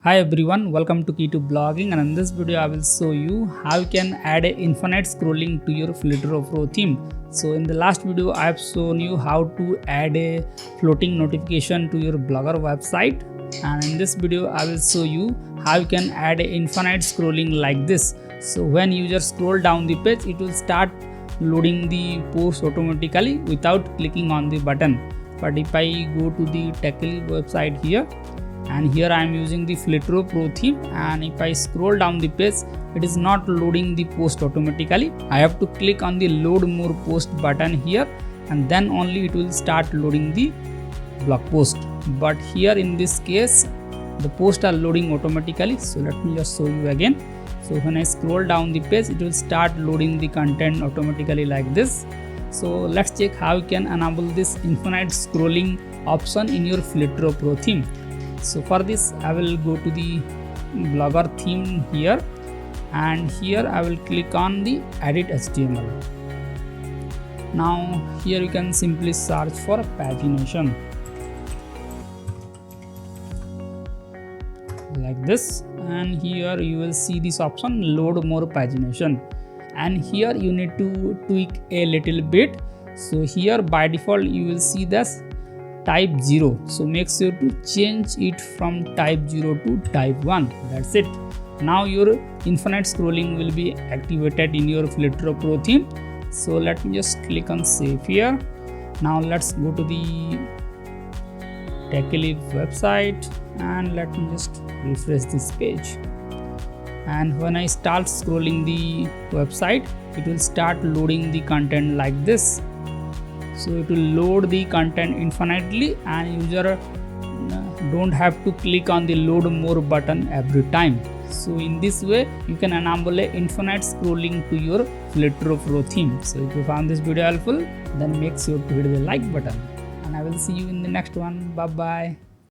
Hi everyone, welcome to Key to Blogging, and in this video I will show you how you can add a infinite scrolling to your Fletro Pro theme. So in the last video I have shown you how to add a floating notification to your Blogger website, and in this video I will show you how you can add a infinite scrolling like this. So when user scroll down the page, it will start loading the post automatically without clicking on the button. But if I go to the Techly website here, and here I am using the Fletro Pro theme, and if I scroll down the page, it is not loading the post automatically. I have to click on the load more post button here, and then only it will start loading the blog post. But here in this case the posts are loading automatically. So let me just show you again. So when I scroll down the page, it will start loading the content automatically like this. So let's check how you can enable this infinite scrolling option in your Fletro Pro theme. So for this I will go to the Blogger theme here, and here I will click on the edit HTML. Now here you can simply search for pagination like this, and here you will see this option load more pagination, and here you need to tweak a little bit. So here by default you will see this type 0, so make sure to change it from type 0 to type 1. That's it. Now your infinite scrolling will be activated in your Fletro Pro theme. So let me just click on save here. Now let's go to the Techly website, and let me just refresh this page. And when I start scrolling the website, it will start loading the content like this. So it will load the content infinitely, and user don't have to click on the load more button every time. So in this way you can enable a infinite scrolling to your Fletro Pro theme. So if you found this video helpful, then make sure to hit the like button, and I will see you in the next one. Bye bye.